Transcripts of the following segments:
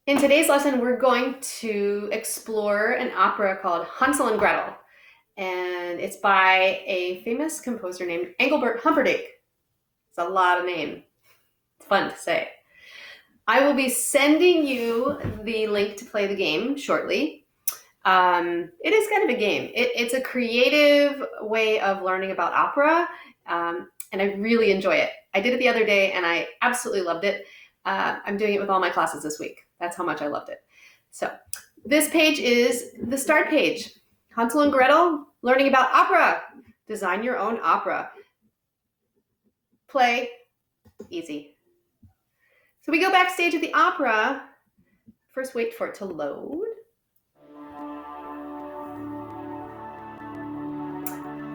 In today's lesson, we're going to explore an opera called Hansel and Gretel, and it's by a famous composer named Engelbert Humperdinck. It's a lot of name. It's fun to say. I will be sending you the link to play the game shortly. It is kind of a game. It's a creative way of learning about opera, and I really enjoy it. I did it the other day, and I absolutely loved it. I'm doing it with all my classes this week. That's how much I loved it. So this page is the start page. Hansel and Gretel, learning about opera. Design your own opera. Play, easy. So we go backstage at the opera. First, wait for it to load.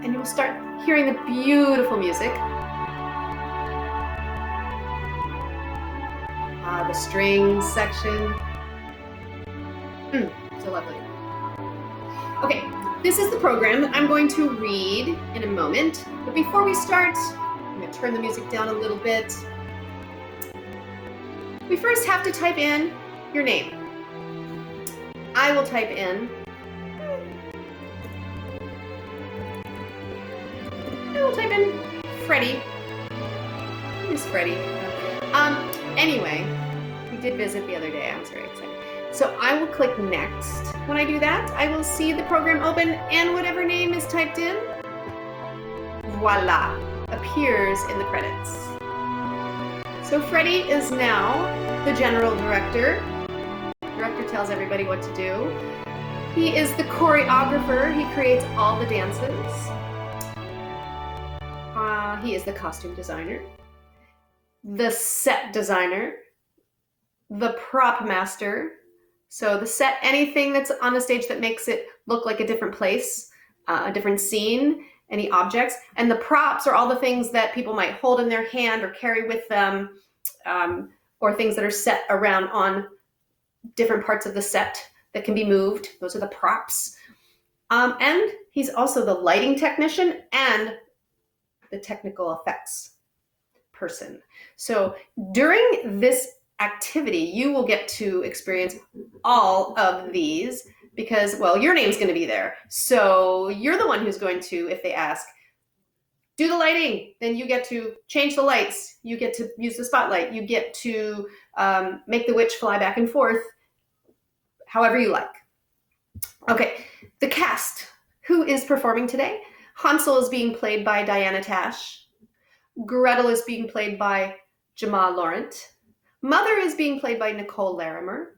And you'll start hearing the beautiful music. The strings section. So lovely. Okay, this is the program that I'm going to read in a moment. But before we start, I'm going to turn the music down a little bit. We first have to type in your name. I will type in Freddie. Who's Freddie? Anyway, we did visit the other day. I was very excited. So I will click next. When I do that, I will see the program open and whatever name is typed in, voila, appears in the credits. So Freddie is now the general director. The director tells everybody what to do. He is the choreographer. He creates all the dances. He is the costume designer, the set designer, the prop master. So the set, anything that's on the stage that makes it look like a different place, a different scene, any objects. And the props are all the things that people might hold in their hand or carry with them, or things that are set around on different parts of the set that can be moved. Those are the props. And he's also the lighting technician and the technical effects person. So during this activity, you will get to experience all of these because, well, your name's going to be there. So you're the one who's going to, if they ask, do the lighting, then you get to change the lights. You get to use the spotlight. You get to make the witch fly back and forth, however you like. Okay, the cast. Who is performing today? Hansel is being played by Diana Tash. Gretel is being played by Jamal Laurent. Mother is being played by Nicole Larimer.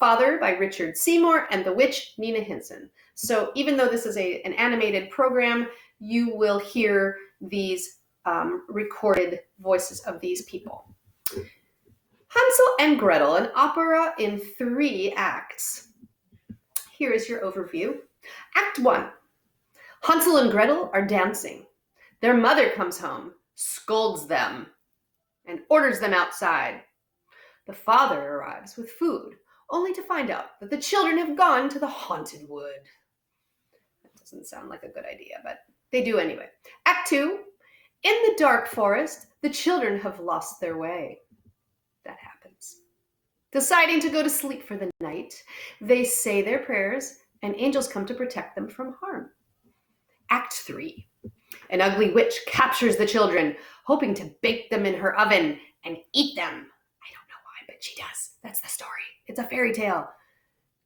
Father by Richard Seymour, and the witch, Nina Hinson. So even though this is an animated program, you will hear these recorded voices of these people. Hansel and Gretel, an opera in 3 acts. Here is your overview. Act 1. Hansel and Gretel are dancing. Their mother comes home, scolds them, and orders them outside. The father arrives with food, only to find out that the children have gone to the haunted wood. That doesn't sound like a good idea, but they do anyway. Act 2. In the dark forest, the children have lost their way. That happens. Deciding to go to sleep for the night, they say their prayers, and angels come to protect them from harm. Act 3. An ugly witch captures the children, hoping to bake them in her oven and eat them. I don't know why, but she does. That's the story. It's a fairy tale.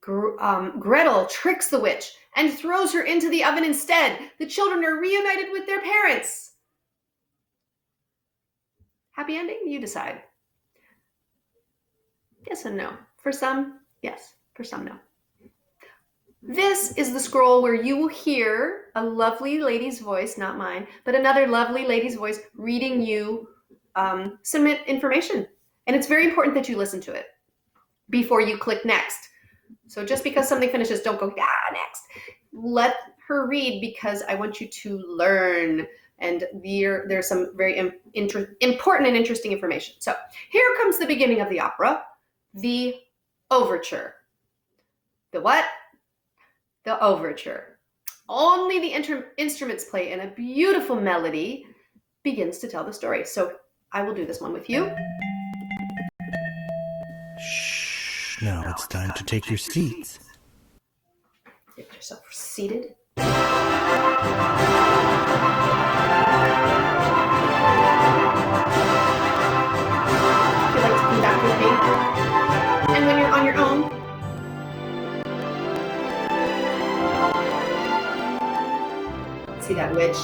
Gretel tricks the witch and throws her into the oven instead. The children are reunited with their parents. Happy ending? You decide. Yes and no. For some, yes. For some, no. This is the scroll where you will hear a lovely lady's voice, not mine, but another lovely lady's voice reading you some information. And it's very important that you listen to it before you click next. So just because something finishes, don't go, next. Let her read because I want you to learn. And there's some very important and interesting information. So here comes the beginning of the opera, the overture. The what? The overture. Only the instruments play and a beautiful melody begins to tell the story. So I will do this one with you. Shh. Now it's time to take your seats. Get yourself seated. If you'd like to come back with me, and when you're on your own, see that witch?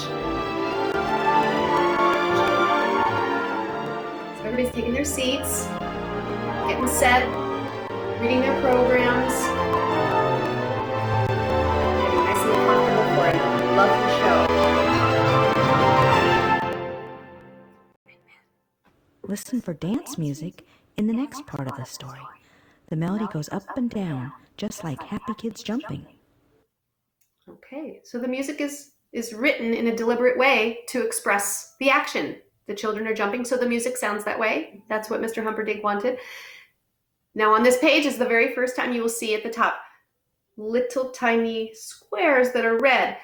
So everybody's taking their seats, getting set, reading their programs. Getting nice and comfortable for it. Love the show. Listen for dance music in the next part of the story. The melody goes up and down, just like happy kids jumping. Okay, so the music is written in a deliberate way to express the action. The children are jumping, so the music sounds that way. That's what Mr. Humperdinck wanted. Now on this page is the very first time you will see at the top little tiny squares that are red.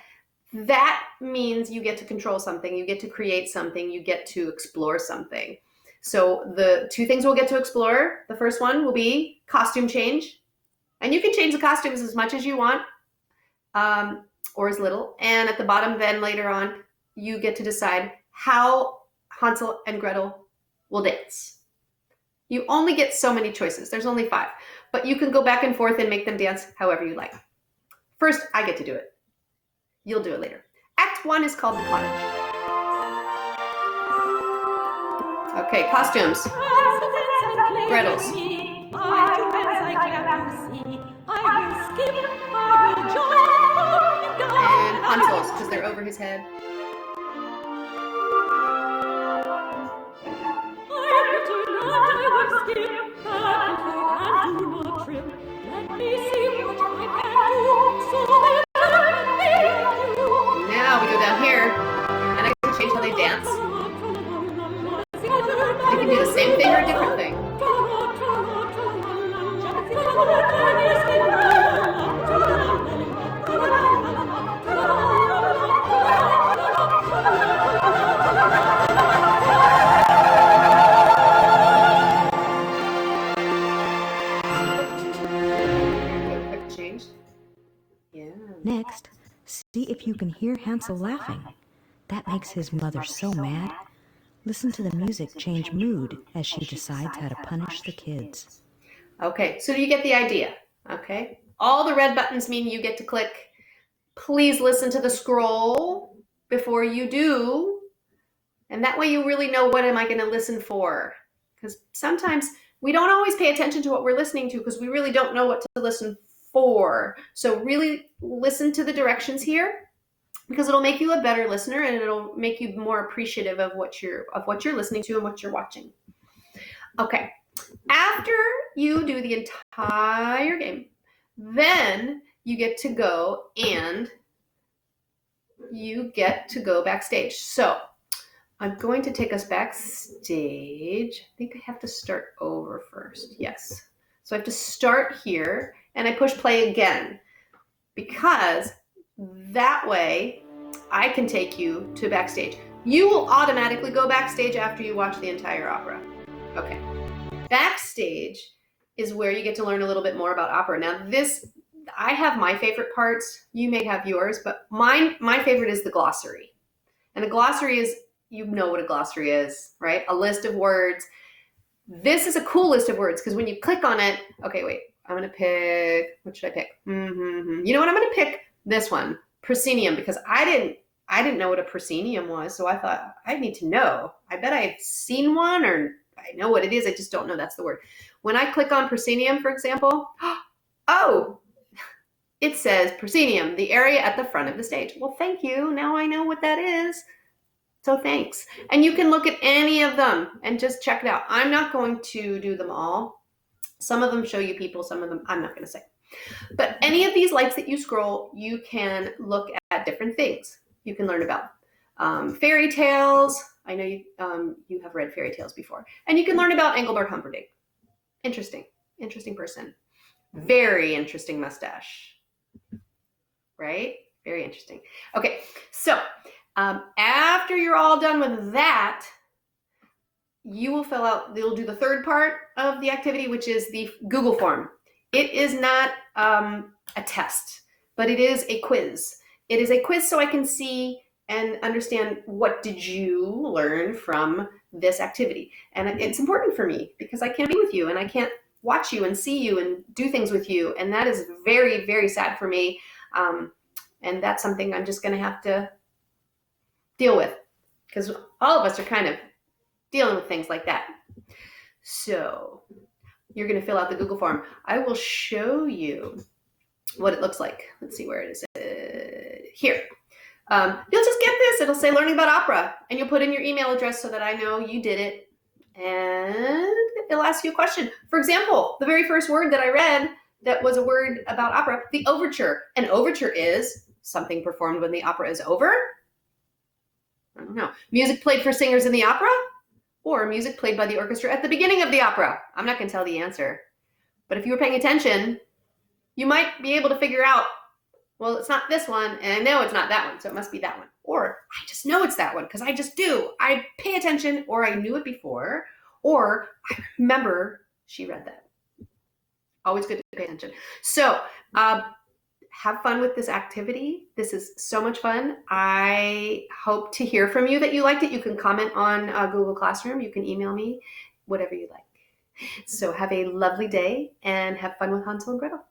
That means you get to control something, you get to create something, you get to explore something. So the two things we'll get to explore, the first one will be costume change. And you can change the costumes as much as you want, or as little. And at the bottom then later on, you get to decide how Hansel and Gretel will dance. You only get so many choices. There's only 5. But you can go back and forth and make them dance however you like. First, I get to do it. You'll do it later. Act 1 is called The Cottage. Okay, costumes. Gretel's. And Hansel's, because they're over his head. Now we go down here, and I can change how they dance. They can do the same thing or a different thing. Quick change. Yeah. Next, see if you can hear Hansel laughing. That makes his mother so mad. Listen to the music change mood as she decides how to punish the kids. Okay, so you get the idea, okay? All the red buttons mean you get to click. Please listen to the scroll before you do. And that way you really know what am I going to listen for. Because sometimes we don't always pay attention to what we're listening to because we really don't know what to listen for. So really listen to the directions here because it'll make you a better listener and it'll make you more appreciative of what you're listening to and what you're watching. Okay. After you do the entire game, then you get to go backstage. So I'm going to take us backstage. I think I have to start over first. Yes. So I have to start here and I push play again because that way I can take you to backstage. You will automatically go backstage after you watch the entire opera. Okay. Backstage is where you get to learn a little bit more about opera. Now I have my favorite parts. You may have yours, but my favorite is the glossary. And a glossary is, you know what a glossary is, right? A list of words. This is a cool list of words because when you click on it, okay, wait, I'm going to pick, what should I pick? You know what? I'm going to pick this one, proscenium, because I didn't know what a proscenium was. So I thought I need to know. I bet I've seen one or I know what it is. I just don't know that's the word. When I click on proscenium, for example, oh, it says proscenium, the area at the front of the stage. Well, thank you. Now I know what that is. So thanks. And you can look at any of them and just check it out. I'm not going to do them all. Some of them show you people, some of them I'm not going to say. But any of these lights that you scroll, you can look at different things. You can learn about fairy tales. I know you have read fairy tales before. And you can learn about Engelbert Humperdinck. Interesting person. Very interesting mustache. Right? Very interesting. Okay, so after you're all done with that, you will fill out, you'll do the third part of the activity, which is the Google form. It is not a test, but it is a quiz. It is a quiz so I can see and understand what did you learn from this activity. And it's important for me because I can't be with you and I can't watch you and see you and do things with you. And that is very, very sad for me. And that's something I'm just going to have to deal with because all of us are kind of dealing with things like that. So you're going to fill out the Google form. I will show you what it looks like. Let's see where it is. Here. You'll just get this. It'll say learning about opera, and you'll put in your email address so that I know you did it. And it'll ask you a question. For example, the very first word that I read that was a word about opera, the overture. An overture is something performed when the opera is over. I don't know. Music played for singers in the opera, or music played by the orchestra at the beginning of the opera. I'm not going to tell the answer. But if you were paying attention, you might be able to figure out, well, it's not this one, and I know it's not that one, so it must be that one. Or I just know it's that one because I just do. I pay attention, or I knew it before, or I remember she read that. Always good to pay attention. So have fun with this activity. This is so much fun. I hope to hear from you that you liked it. You can comment on Google Classroom. You can email me, whatever you like. So have a lovely day and have fun with Hansel and Gretel.